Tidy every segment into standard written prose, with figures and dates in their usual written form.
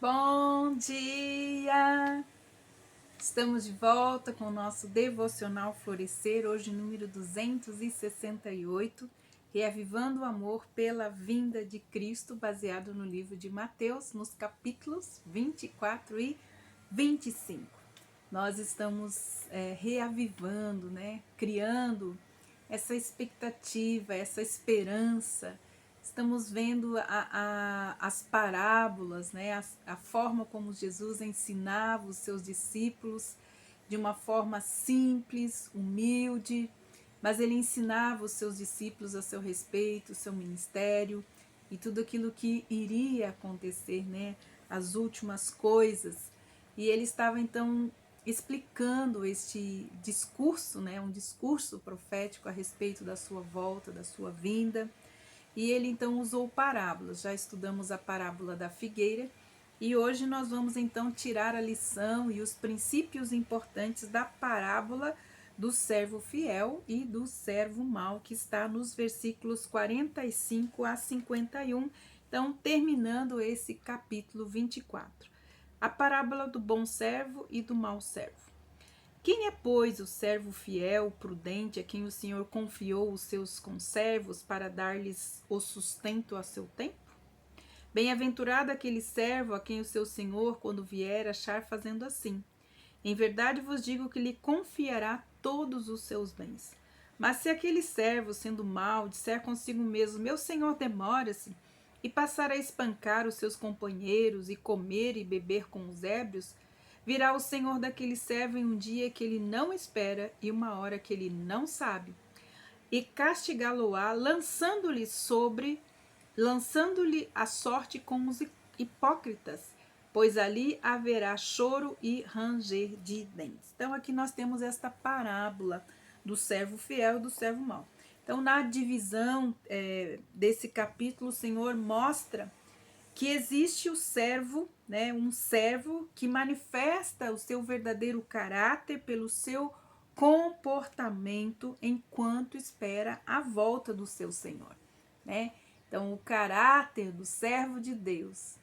Bom dia! Estamos de volta com o nosso devocional Florescer, hoje número 268, reavivando o amor pela vinda de Cristo, baseado no livro de Mateus, nos capítulos 24 e 25. Nós estamos reavivando, criando essa expectativa, essa esperança. Estamos vendo as parábolas, a forma como Jesus ensinava os seus discípulos de uma forma simples, humilde, mas ele ensinava os seus discípulos a seu respeito, o seu ministério e tudo aquilo que iria acontecer, as últimas coisas. E ele estava então explicando este discurso, um discurso profético a respeito da sua volta, da sua vinda. E ele então usou parábolas. Já estudamos a parábola da figueira e hoje nós vamos então tirar a lição e os princípios importantes da parábola do servo fiel e do servo mau, que está nos versículos 45 a 51. Então, terminando esse capítulo 24. A parábola do bom servo e do mau servo. Quem é, pois, o servo fiel, prudente, a quem o Senhor confiou os seus conservos para dar-lhes o sustento a seu tempo? Bem-aventurado aquele servo a quem o seu senhor, quando vier, achar fazendo assim. Em verdade vos digo que lhe confiará todos os seus bens. Mas se aquele servo, sendo mau, disser consigo mesmo, meu senhor demora-se, e passar a espancar os seus companheiros, e comer e beber com os ébrios, virá o senhor daquele servo em um dia que ele não espera e uma hora que ele não sabe, e castigá-lo-á, lançando-lhe a sorte com os hipócritas, pois ali haverá choro e ranger de dentes. Então aqui nós temos esta parábola do servo fiel e do servo mau. Então na divisão desse capítulo, o Senhor mostra que existe o servo, um servo que manifesta o seu verdadeiro caráter pelo seu comportamento enquanto espera a volta do seu Senhor, Então, o caráter do servo de Deus,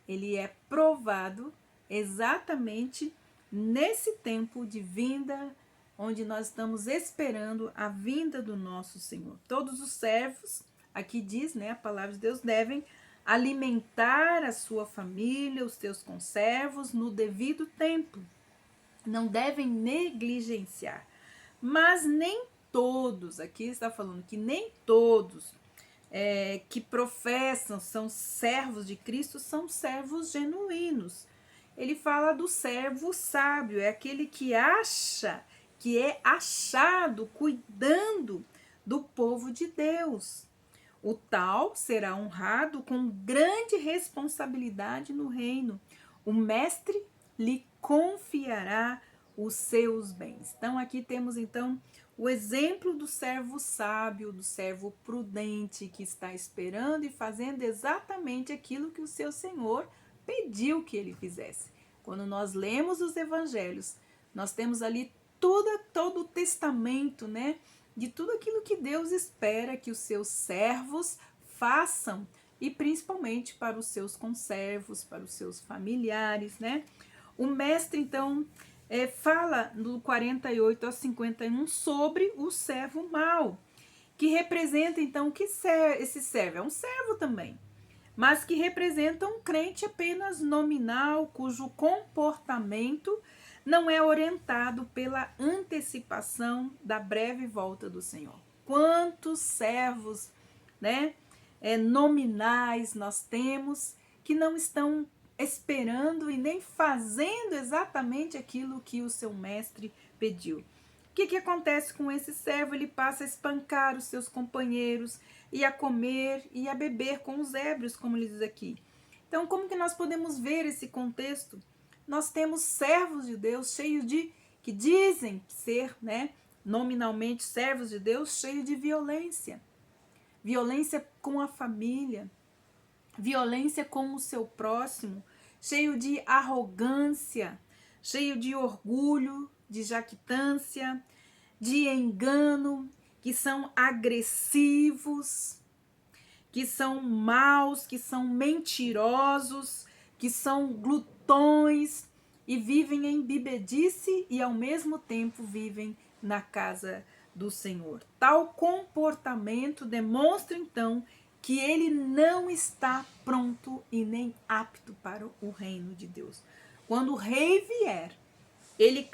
ele é provado exatamente nesse tempo de vinda, onde nós estamos esperando a vinda do nosso Senhor. Todos os servos, aqui diz, a palavra de Deus, devem alimentar a sua família, os seus conservos no devido tempo. Não devem negligenciar. Mas nem todos, aqui está falando que nem todos que professam, são servos de Cristo, são servos genuínos. Ele fala do servo sábio, é aquele que acha, que é achado cuidando do povo de Deus. O tal será honrado com grande responsabilidade no reino. O mestre lhe confiará os seus bens. Então, aqui temos então o exemplo do servo sábio, do servo prudente, que está esperando e fazendo exatamente aquilo que o seu Senhor pediu que ele fizesse. Quando nós lemos os evangelhos, nós temos ali todo o testamento, de tudo aquilo que Deus espera que os seus servos façam, e principalmente para os seus conservos, para os seus familiares, O mestre, então, fala do 48 ao 51 sobre o servo mau, que representa, então, esse servo? É um servo também, mas que representa um crente apenas nominal, cujo comportamento não é orientado pela antecipação da breve volta do Senhor. Quantos servos, nominais nós temos que não estão esperando e nem fazendo exatamente aquilo que o seu mestre pediu. O que acontece com esse servo? Ele passa a espancar os seus companheiros e a comer e a beber com os ébrios, como ele diz aqui. Então, como que nós podemos ver esse contexto? Nós temos servos de Deus cheios que dizem ser, nominalmente servos de Deus, cheios de violência. Violência com a família, violência com o seu próximo, cheio de arrogância, cheio de orgulho, de jactância, de engano, que são agressivos, que são maus, que são mentirosos, que são glutões e vivem em bebedice e ao mesmo tempo vivem na casa do Senhor. Tal comportamento demonstra então que ele não está pronto e nem apto para o reino de Deus. Quando o rei vier, ele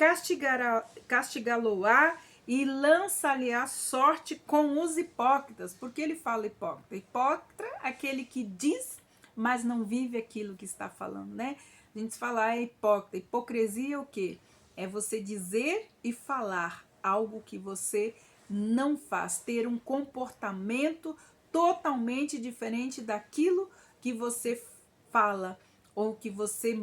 castigá-lo-á e lança-lhe a sorte com os hipócritas. Por que ele fala hipócrita? Hipócrita é aquele que diz, mas não vive aquilo que está falando, né? A gente fala é hipócrita. Hipocrisia é o quê? É você dizer e falar algo que você não faz, ter um comportamento totalmente diferente daquilo que você fala ou que você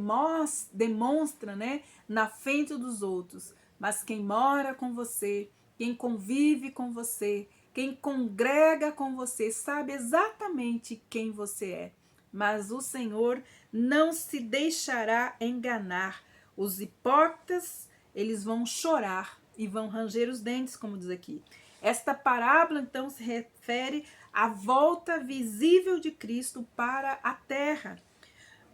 demonstra, né, na frente dos outros. Mas quem mora com você, quem convive com você, quem congrega com você, sabe exatamente quem você é. Mas o Senhor não se deixará enganar. Os hipócritas, eles vão chorar e vão ranger os dentes, como diz aqui. Esta parábola, então, se refere à volta visível de Cristo para a terra,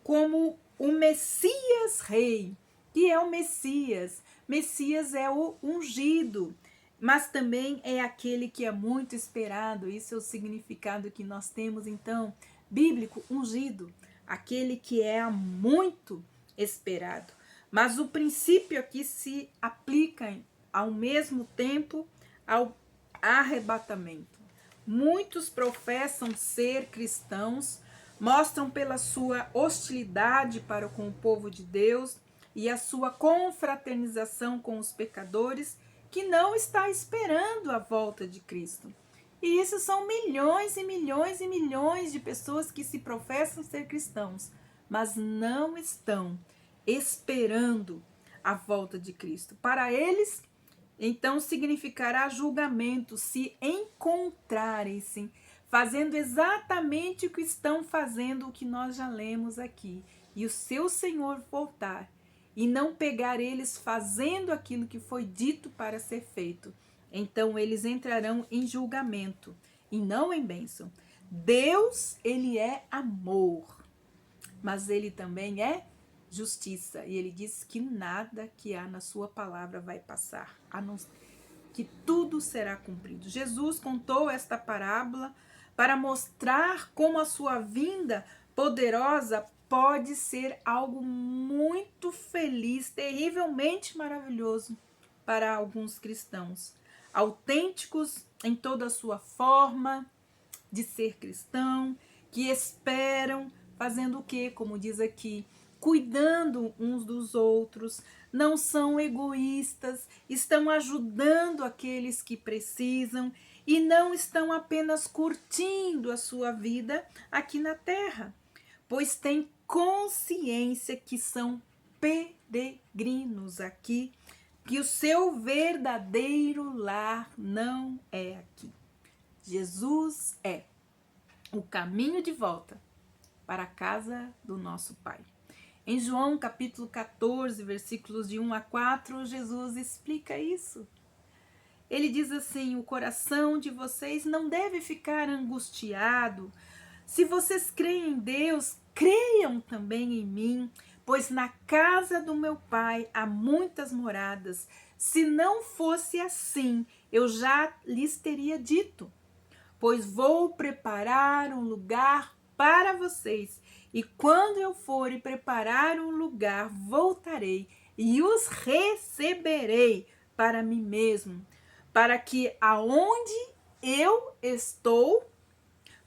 como o Messias Rei. Que é o Messias? Messias é o ungido, mas também é aquele que é muito esperado. Isso é o significado que nós temos, então, bíblico, ungido, aquele que é muito esperado. Mas o princípio aqui se aplica ao mesmo tempo ao arrebatamento. Muitos professam ser cristãos, mostram pela sua hostilidade para com o povo de Deus e a sua confraternização com os pecadores, que não está esperando a volta de Cristo. E isso são milhões e milhões e milhões de pessoas que se professam ser cristãos, mas não estão esperando a volta de Cristo. Para eles, então, significará julgamento se encontrarem-se fazendo exatamente o que estão fazendo, o que nós já lemos aqui, e o seu Senhor voltar e não pegar eles fazendo aquilo que foi dito para ser feito. Então eles entrarão em julgamento e não em bênção. Deus, ele é amor, mas ele também é justiça. E ele diz que nada que há na sua palavra vai passar, a não que tudo será cumprido. Jesus contou esta parábola para mostrar como a sua vinda poderosa pode ser algo muito feliz, terrivelmente maravilhoso para alguns cristãos, autênticos em toda a sua forma de ser cristão, que esperam, fazendo o quê? Como diz aqui, cuidando uns dos outros, não são egoístas, estão ajudando aqueles que precisam e não estão apenas curtindo a sua vida aqui na terra, pois têm consciência que são peregrinos aqui, que o seu verdadeiro lar não é aqui. Jesus é o caminho de volta para a casa do nosso Pai. Em João capítulo 14, versículos de 1 a 4, Jesus explica isso. Ele diz assim: o coração de vocês não deve ficar angustiado. Se vocês creem em Deus, creiam também em mim, pois na casa do meu Pai há muitas moradas. Se não fosse assim, eu já lhes teria dito, pois vou preparar um lugar para vocês. E quando eu for e preparar um lugar, voltarei e os receberei para mim mesmo, para que aonde eu estou,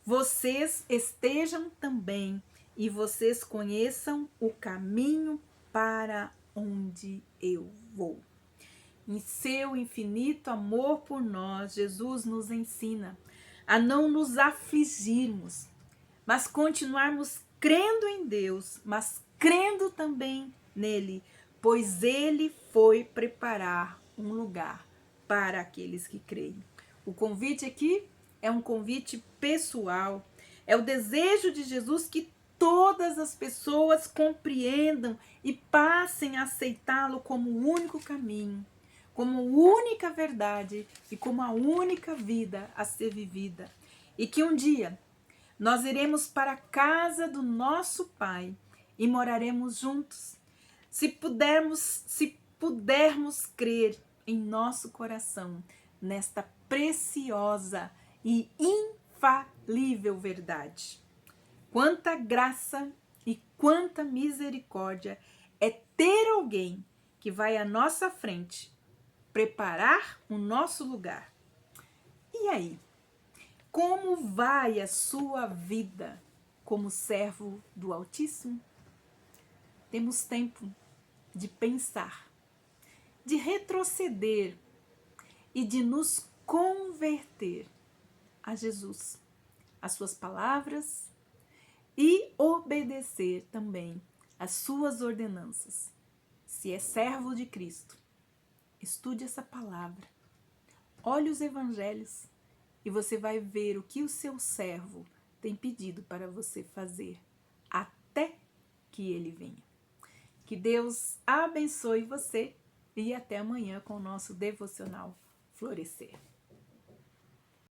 vocês estejam também e vocês conheçam o caminho para onde eu vou. Em seu infinito amor por nós, Jesus nos ensina a não nos afligirmos, mas continuarmos crendo em Deus, mas crendo também nele, pois ele foi preparar um lugar para aqueles que creem. O convite aqui é um convite pessoal, é o desejo de Jesus que todas as pessoas compreendam e passem a aceitá-lo como o único caminho, como única verdade e como a única vida a ser vivida. E que um dia nós iremos para a casa do nosso Pai e moraremos juntos. Se pudermos crer em nosso coração nesta preciosa e infalível verdade. Quanta graça e quanta misericórdia é ter alguém que vai à nossa frente preparar o nosso lugar. E aí? Como vai a sua vida como servo do Altíssimo? Temos tempo de pensar, de retroceder e de nos converter a Jesus, às suas palavras e obedecer também às suas ordenanças. Se é servo de Cristo, estude essa palavra, olhe os evangelhos e você vai ver o que o seu servo tem pedido para você fazer até que ele venha. Que Deus abençoe você e até amanhã com o nosso devocional Florescer.